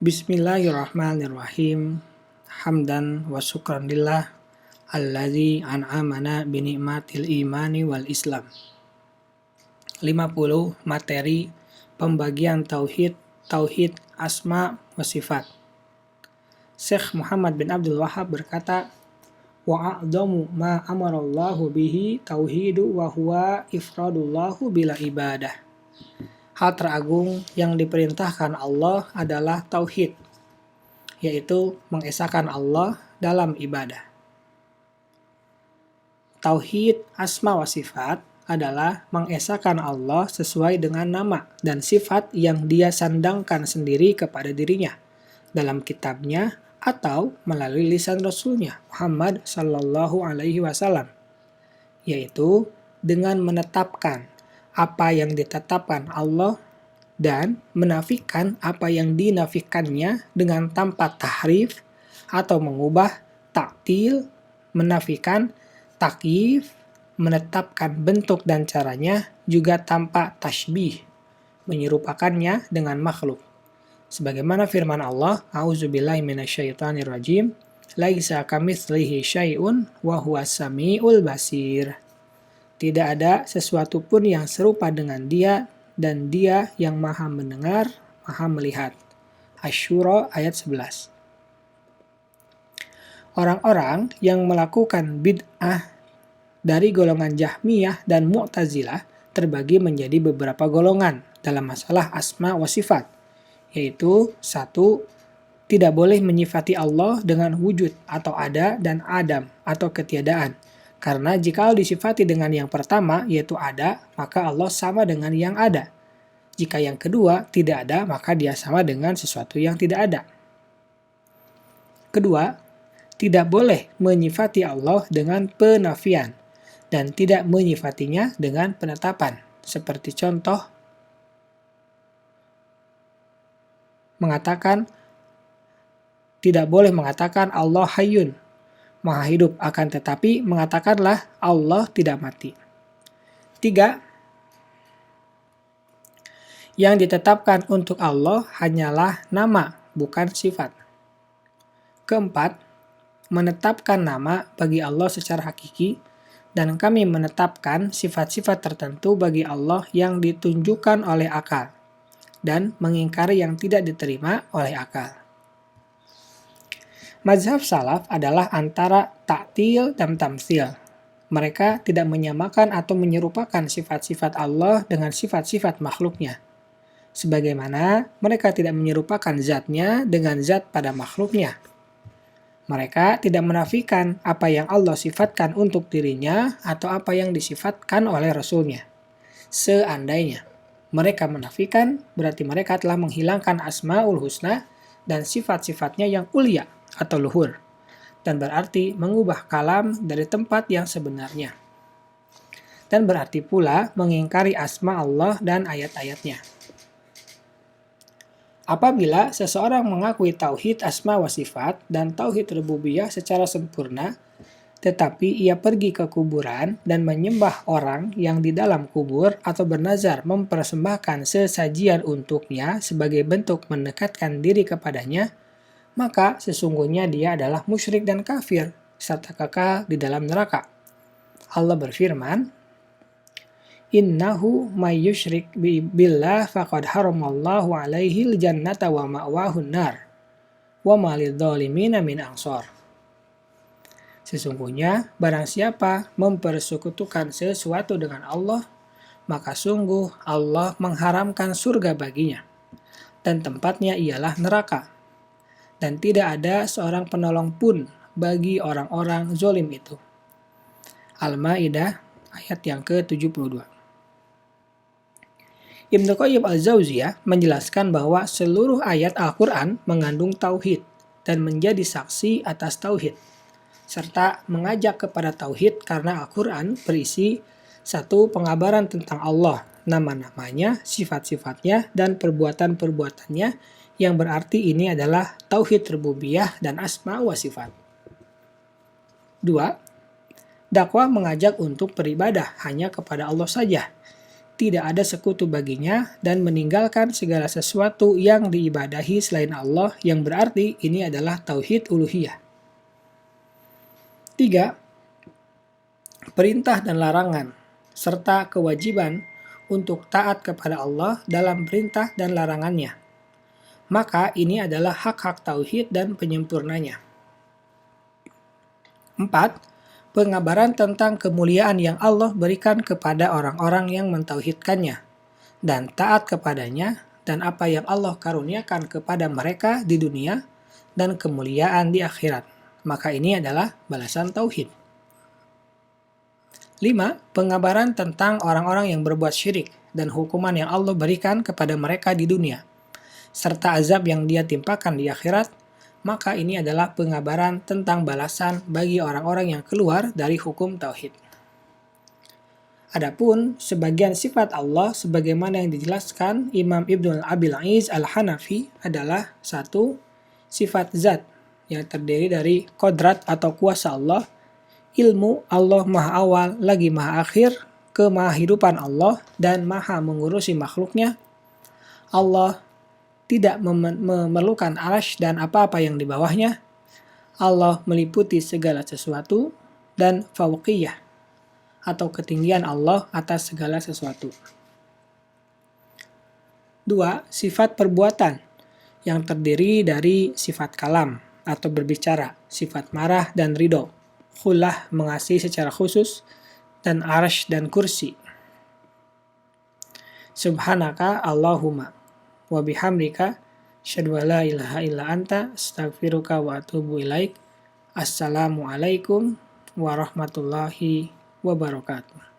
Bismillahirrahmanirrahim. Hamdan wa syukran lillah alladzi an'amana bi ni'matil imani wal Islam. 50. Materi pembagian tauhid, tauhid asma wa sifat. Syekh Muhammad bin Abdul Wahhab berkata, wa a'dhamu ma amarallahu bihi tauhidu wa huwa ifradullahu bila ibadah. Hal teragung yang diperintahkan Allah adalah tauhid, yaitu mengesahkan Allah dalam ibadah. Tauhid asma wa sifat adalah mengesahkan Allah sesuai dengan nama dan sifat yang Dia sandangkan sendiri kepada dirinya dalam kitabnya atau melalui lisan Rasulnya Muhammad Sallallahu Alaihi Wasallam, yaitu dengan menetapkan apa yang ditetapkan Allah dan menafikan apa yang dinafikannya dengan tanpa tahrif atau mengubah, taktil, menafikan, takyif, menetapkan bentuk dan caranya juga tanpa tashbih, menyerupakannya dengan makhluk. Sebagaimana firman Allah, A'udzubillahi minasyaitonirrajim, laisa kamitslihi syai'un wa huwas samiul basir. Tidak ada sesuatu pun yang serupa dengan Dia, dan Dia yang maha mendengar, maha melihat. Asy-Syura ayat 11. Orang-orang yang melakukan bid'ah dari golongan Jahmiyah dan Mu'tazilah terbagi menjadi beberapa golongan dalam masalah asma wa sifat, yaitu 1. Tidak boleh menyifati Allah dengan wujud atau ada dan adam atau ketiadaan. Karena jika disifati dengan yang pertama, yaitu ada, maka Allah sama dengan yang ada. Jika yang kedua tidak ada, maka Dia sama dengan sesuatu yang tidak ada. Kedua, tidak boleh menyifati Allah dengan penafian dan tidak menyifatinya dengan penetapan. Seperti contoh, tidak boleh mengatakan Allah hayyun, maha hidup, akan tetapi mengatakanlah Allah tidak mati. 3. Yang ditetapkan untuk Allah hanyalah nama, bukan sifat. 4. Menetapkan nama bagi Allah secara hakiki, dan kami menetapkan sifat-sifat tertentu bagi Allah yang ditunjukkan oleh akal, dan mengingkari yang tidak diterima oleh akal. Mazhab salaf adalah antara ta'til dan tamtsil. Mereka tidak menyamakan atau menyerupakan sifat-sifat Allah dengan sifat-sifat makhluknya. Sebagaimana mereka tidak menyerupakan zatnya dengan zat pada makhluknya. Mereka tidak menafikan apa yang Allah sifatkan untuk dirinya atau apa yang disifatkan oleh Rasulnya. Seandainya mereka menafikan, berarti mereka telah menghilangkan asmaul husna dan sifat-sifatnya yang ulia atau luhur, dan berarti mengubah kalam dari tempat yang sebenarnya, dan berarti pula mengingkari asma Allah dan ayat-ayatnya. Apabila seseorang mengakui tauhid asma wa sifat dan tauhid rububiyah secara sempurna, tetapi ia pergi ke kuburan dan menyembah orang yang di dalam kubur atau bernazar mempersembahkan sesajian untuknya sebagai bentuk mendekatkan diri kepadanya, maka sesungguhnya dia adalah musyrik dan kafir, serta kekal di dalam neraka. Allah berfirman, innahu may yusyrik billah faqad haramallahu alaihil jannata wa ma'wahun nar wa ma lidzalimina min ansar. Sesungguhnya barang siapa mempersekutukan sesuatu dengan Allah, maka sungguh Allah mengharamkan surga baginya, dan tempatnya ialah neraka. Dan tidak ada seorang penolong pun bagi orang-orang zolim itu. Al-Maidah ayat yang ke-72. Ibnu Qayyim al-Jauziyah menjelaskan bahwa seluruh ayat Al-Quran mengandung tauhid dan menjadi saksi atas tauhid, serta mengajak kepada tauhid karena Al-Quran berisi 1. Pengabaran tentang Allah, nama-namanya, sifat-sifatnya, dan perbuatan-perbuatannya, yang berarti ini adalah tauhid rububiyah dan asma wa sifat. 2. Dakwah mengajak untuk beribadah hanya kepada Allah saja, tidak ada sekutu baginya, dan meninggalkan segala sesuatu yang diibadahi selain Allah, yang berarti ini adalah tauhid uluhiyah. 3. Perintah dan larangan, serta kewajiban untuk taat kepada Allah dalam perintah dan larangannya. Maka ini adalah hak-hak tauhid dan penyempurnanya. 4. Pengabaran tentang kemuliaan yang Allah berikan kepada orang-orang yang mentauhidkannya dan taat kepadanya, dan apa yang Allah karuniakan kepada mereka di dunia dan kemuliaan di akhirat. Maka ini adalah balasan tauhid. 5. Pengabaran tentang orang-orang yang berbuat syirik dan hukuman yang Allah berikan kepada mereka di dunia, serta azab yang Dia timpakan di akhirat. Maka ini adalah pengabaran tentang balasan bagi orang-orang yang keluar dari hukum tauhid. Adapun sebagian sifat Allah sebagaimana yang dijelaskan Imam Ibnul Abil Aiz Al-Hanafi adalah 1. Sifat zat yang terdiri dari kodrat atau kuasa Allah, ilmu Allah maha awal lagi maha akhir, kemahahidupan Allah dan maha mengurusi makhluknya. Allah tidak memerlukan arsy dan apa-apa yang di bawahnya. Allah meliputi segala sesuatu, dan fauqiyah atau ketinggian Allah atas segala sesuatu. 2. Sifat perbuatan yang terdiri dari sifat kalam atau berbicara, sifat marah dan ridho, khullah mengasihi secara khusus, dan arsy dan kursi. Subhanaka Allahumma wa bihamdika asyhadu an la ilaha illa anta astaghfiruka wa atubu ilaik. Assalamualaikum warahmatullahi wabarakatuh.